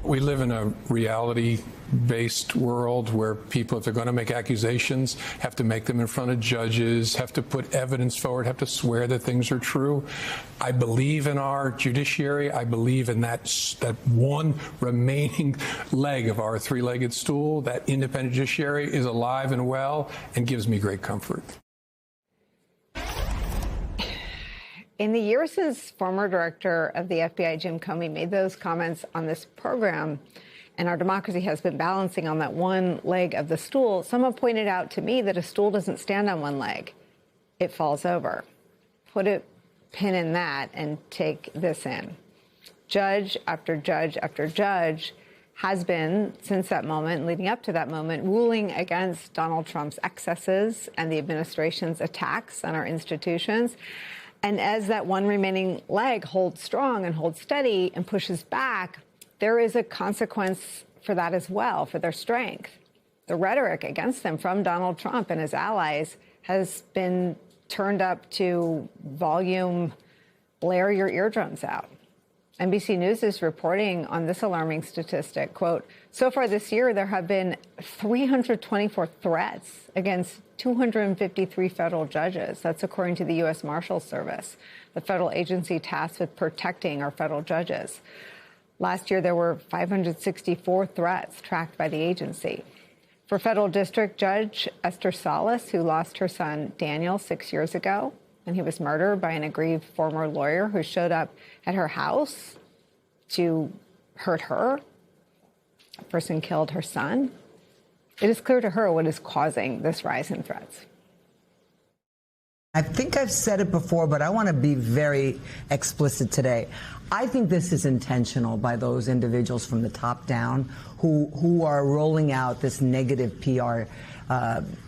We live in a reality-based world where people, if they're going to make accusations, have to make them in front of judges, have to put evidence forward, have to swear that things are true. I believe in our judiciary. I believe in that one remaining leg of our three-legged stool. That independent judiciary is alive and well and gives me great comfort. In the years since former director of the FBI, Jim Comey, made those comments on this program, and our democracy has been balancing on that one leg of the stool, someone pointed out to me that a stool doesn't stand on one leg. It falls over. Put a pin in that and take this in. Judge after judge after judge has been, since that moment, leading up to that moment, ruling against Donald Trump's excesses and the administration's attacks on our institutions. And as that one remaining leg holds strong and holds steady and pushes back, there is a consequence for that as well, for their strength. The rhetoric against them from Donald Trump and his allies has been turned up to volume, blare your eardrums out. NBC News is reporting on this alarming statistic, quote, so far this year, there have been 324 threats against 253 federal judges. That's according to the U.S. Marshals Service, the federal agency tasked with protecting our federal judges. Last year, there were 564 threats tracked by the agency. For federal district judge Esther Salas, who lost her son Daniel 6 years ago, and he was murdered by an aggrieved former lawyer who showed up at her house to hurt her. A person killed her son. It is clear to her what is causing this rise in threats. I think I've said it before, but I want to be very explicit today. I think this is intentional by those individuals from the top down who are rolling out this negative PR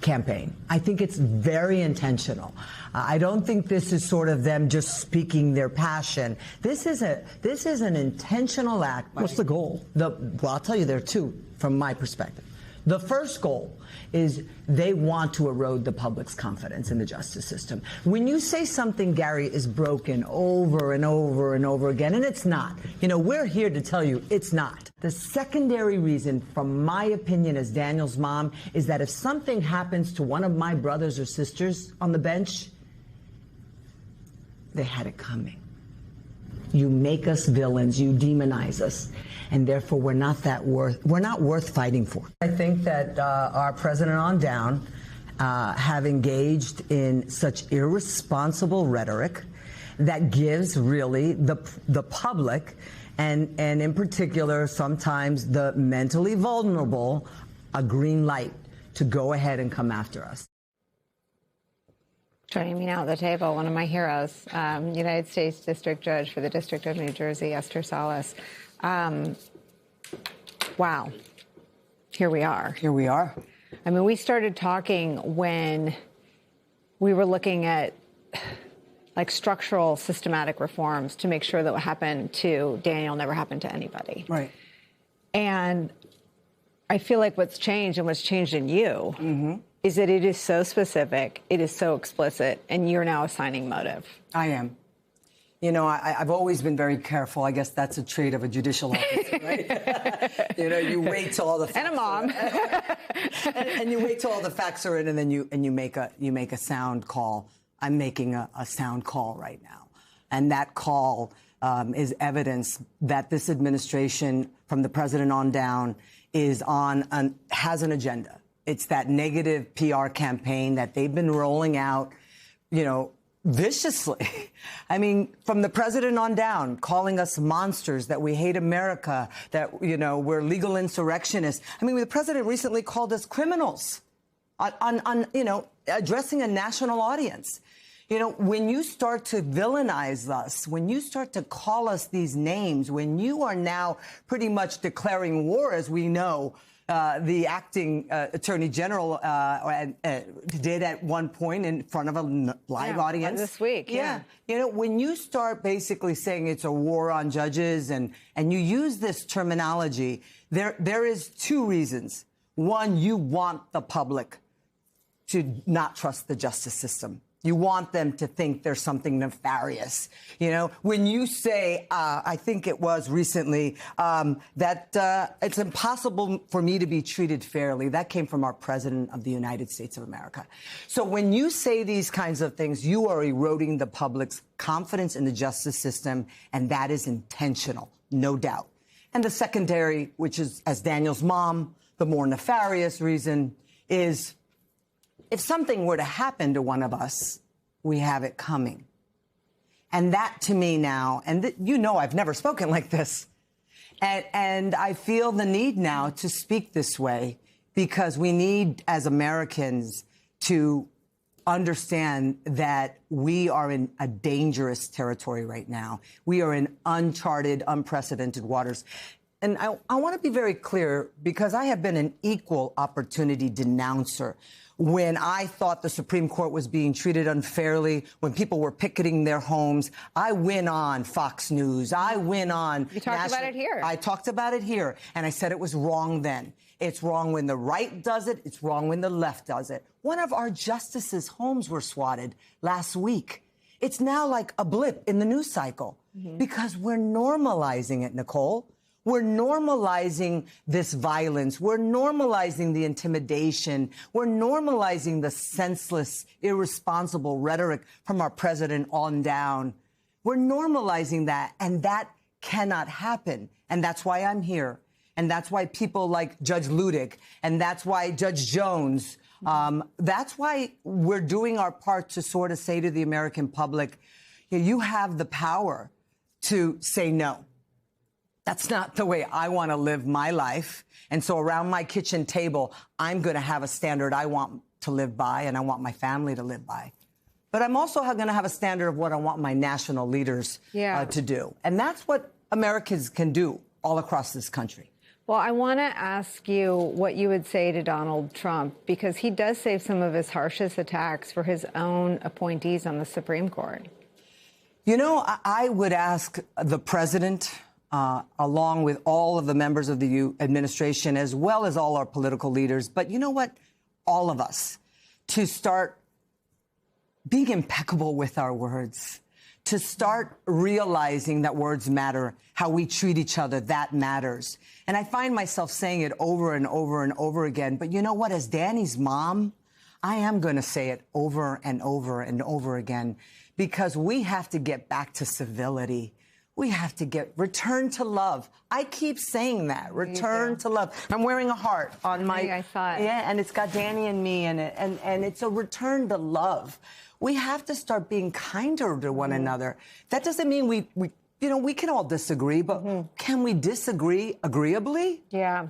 campaign. I think it's very intentional. I don't think this is sort of them just speaking their passion. This is an intentional act. What's the goal? Well, I'll tell you there are two from my perspective. The first goal is they want to erode the public's confidence in the justice system. When you say something, Gary, is broken over and over and over again, and it's not. You know, we're here to tell you it's not. The secondary reason, from my opinion as Daniel's mom, is that if something happens to one of my brothers or sisters on the bench, they had it coming. You make us villains, you demonize us, and therefore we're not worth fighting for. I think that our president on down have engaged in such irresponsible rhetoric that gives really the public and in particular sometimes the mentally vulnerable a green light to go ahead and come after us. Joining me now at the table, one of my heroes, United States District Judge for the District of New Jersey, Esther Salas. Wow. Here we are. Here we are. I mean, we started talking when we were looking at like structural systematic reforms to make sure that what happened to Daniel never happened to anybody. Right. And I feel like what's changed and what's changed in you is that it is so specific, it is so explicit, and you're now assigning motive. I am. You know, I've always been very careful. I guess that's a trait of a judicial officer, right? You know, you wait till all the facts and a mom, and you wait till all the facts are in, and then you make a sound call. I'm making a sound call right now, and that call is evidence that this administration, from the president on down, has an agenda. It's that negative PR campaign that they've been rolling out, you know, viciously. I mean, from the president on down, calling us monsters, that we hate America, that, you know, we're legal insurrectionists. I mean, the president recently called us criminals on you know, addressing a national audience. You know, when you start to villainize us, when you start to call us these names, when you are now pretty much declaring war, as we know, the acting attorney general did at one point in front of a live audience this week. Yeah. You know, when you start basically saying it's a war on judges and you use this terminology, there is two reasons. One, you want the public to not trust the justice system. You want them to think there's something nefarious. You know, when you say, I think it was recently, that it's impossible for me to be treated fairly. That came from our president of the United States of America. So when you say these kinds of things, you are eroding the public's confidence in the justice system, and that is intentional, no doubt. And the secondary, which is, as Daniel's mom, the more nefarious reason is, if something were to happen to one of us, we have it coming. And that to me now, and you know I've never spoken like this, and I feel the need now to speak this way because we need, as Americans, to understand that we are in a dangerous territory right now. We are in uncharted, unprecedented waters. And I want to be very clear, because I have been an equal opportunity denouncer when I thought the Supreme Court was being treated unfairly, when people were picketing their homes. I went on Fox News. I went on. You talked about it here. I talked about it here, and I said it was wrong then. It's wrong when the right does it. It's wrong when the left does it. One of our justices' homes were swatted last week. It's now like a blip in the news cycle because we're normalizing it, Nicole. We're normalizing this violence. We're normalizing the intimidation. We're normalizing the senseless, irresponsible rhetoric from our president on down. We're normalizing that, and that cannot happen. And that's why I'm here. And that's why people like Judge Ludick, and that's why Judge Jones, that's why we're doing our part to sort of say to the American public, you have the power to say no. That's not the way I want to live my life. And so around my kitchen table, I'm going to have a standard I want to live by and I want my family to live by. But I'm also going to have a standard of what I want my national leaders to do. And that's what Americans can do all across this country. Well, I want to ask you what you would say to Donald Trump, because he does save some of his harshest attacks for his own appointees on the Supreme Court. You know, I would ask the president, along with all of the members of the administration, as well as all our political leaders, but you know what? All of us, to start being impeccable with our words, to start realizing that words matter, how we treat each other, that matters. And I find myself saying it over and over and over again. But you know what? As Danny's mom, I am going to say it over and over and over again, because we have to get back to civility. We have to return to love. I keep saying that, return to love. I'm wearing a heart on my, I saw it. Yeah, and it's got Danny and me in it, and it's a return to love. We have to start being kinder to one another. That doesn't mean we can all disagree, but can we disagree agreeably? Yeah.